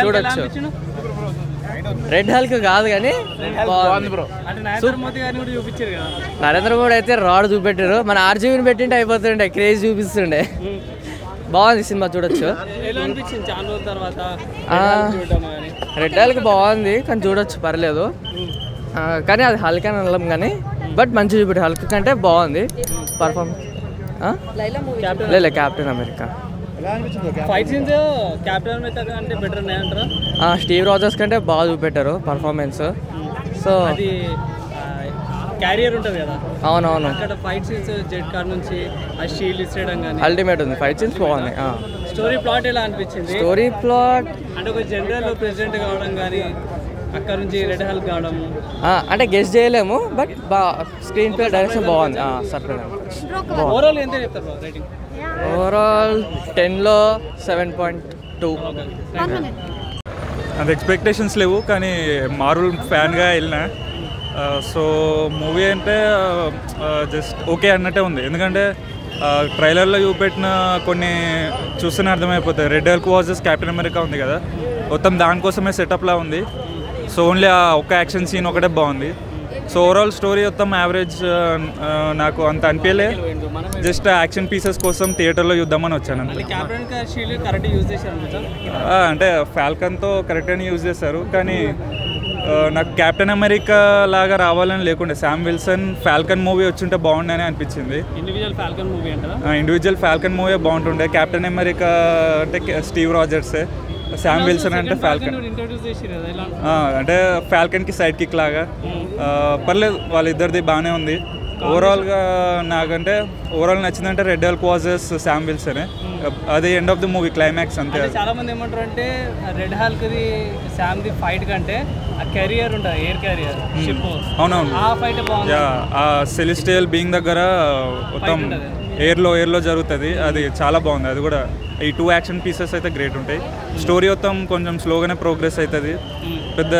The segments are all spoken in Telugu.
చూడొచ్చు. రెడ్ హల్క్ కాదు కానీ బాగుంది బ్రో. నరేంద్ర మోడీ అయితే రాడ్ చూపెట్టారు, మన ఆర్జీబీని పెట్టింటే అయిపోతుండే, క్రేజ్ చూపిస్తుండే. బాగుంది సినిమా, చూడొచ్చు. రెడ్ హల్క్ బాగుంది కానీ చూడొచ్చు, పర్లేదు. కానీ అది హల్క్ అని అనలేం కానీ, బట్ మంచి చూపెట్టారు. హల్క్ కంటే బాగుంది పర్ఫార్మెన్స్. లేదు కెప్టెన్ అమెరికా. స్టీవ్ రాజర్స్ కంటే బాగా చూపెట్టారు పర్ఫార్మెన్స్. సో క్యారియర్ ఉంటుంది కదా, అవునవును, అక్కడ ఫైట్ సీన్స్ జెట్ కార్ నుంచి ఆ షీల్డ్ ఇచ్చేయడం కానీ అల్టిమేట్ ఉంది. ఫైట్ సీన్స్ బాగున్నాయి. స్టోరీ ప్లాట్ ఎలా అనిపించింది? స్టోరీ ప్లాట్ అంటే ఒక జనరల్ ప్రెసిడెంట్ కావడం కానీ అక్కడ నుంచి రెడ్ హల్క్ కావడం అంటే గెస్ చేయలేము, బట్ స్క్రీన్ ప్లే డైరెక్షన్ బాగుంది. ఓవరాల్ ఎంత చెప్తారు రేటింగ్? ఓవరాల్ 10లో 7.2. అంత ఎక్స్పెక్టేషన్స్ లేవు కానీ మార్వెల్ ఫ్యాన్గా వెళ్ళిన. సో మూవీ అంటే జస్ట్ ఓకే అన్నట్టే ఉంది. ఎందుకంటే ట్రైలర్లో చూపెట్టిన కొన్ని చూస్తేనే అర్థమైపోతుంది. Red Hulk versus captain America ఉంది కదా, మొత్తం దానికోసమే సెటప్లా ఉంది. సో ఓన్లీ ఆ ఒక్క యాక్షన్ సీన్ ఒకటే బాగుంది. సో ఓవరాల్ స్టోరీ మొత్తం యావరేజ్, నాకు అంత అనిపించలే. జస్ట్ యాక్షన్ పీసెస్ కోసం థియేటర్లో చూద్దామని వచ్చాను. అంటే ఫాల్కన్తో కరెక్ట్గానే యూజ్ చేశారు, కానీ నాకు కెప్టెన్ అమెరికా లాగా రావాలని లేకుండే. శామ్ విల్సన్ ఫాల్కన్ మూవీ వచ్చుంటే బాగుండని అనిపించింది. ఇండివిజువల్ ఫాల్కన్ మూవీ బాగుంటుండే. కెప్టెన్ అమెరికా అంటే స్టీవ్ రాజర్సే, శామ్ విల్సన్ అంటే ఫాల్కన్. అంటే ఫాల్కన్కి సైడ్ కిక్ లాగా పర్లేదు, వాళ్ళిద్దరిది బాగానే ఉంది. ఓవరాల్గా నాకంటే ఓవరాల్ నచ్చిందంటే రెడ్ హల్క్ వర్సెస్ శామ్ విల్సనే. అది end of the movie, climax అంతే. చాలా మంది ఏమంటారు అంటే red Hulk the Sam the fight కంటే ఆ కెరియర్ ఉంటుంది, ఎయిర్ కెరియర్ షిప్. అవునవును, ఆ ఫైట్ బాగుంది. ఆ సెలిస్టియల్ బీయింగ్ దగ్గర మొత్తం ఎయిర్లో జరుగుతుంది, అది చాలా బాగుంది. అది కూడా ఈ 2 యాక్షన్ పీసెస్ అయితే గ్రేట్ ఉంటాయి. స్టోరీ మొత్తం కొంచెం స్లోగానే ప్రోగ్రెస్ అవుతుంది. పెద్ద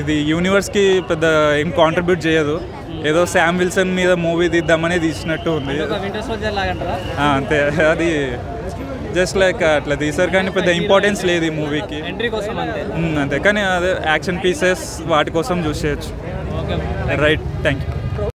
ఇది యూనివర్స్కి పెద్ద ఏం కాంట్రిబ్యూట్ చేయదు. ఏదో శామ్ విల్సన్ మీద మూవీ తీద్దామని తీసినట్టు ఉంది అంతే. అది జస్ట్ లైక్ అట్లా తీసారు కానీ పెద్ద ఇంపార్టెన్స్ లేదు ఈ మూవీకి అంతే. కానీ అదే యాక్షన్ పీసెస్ వాటి కోసం చూసేయచ్చు. Right, thank you.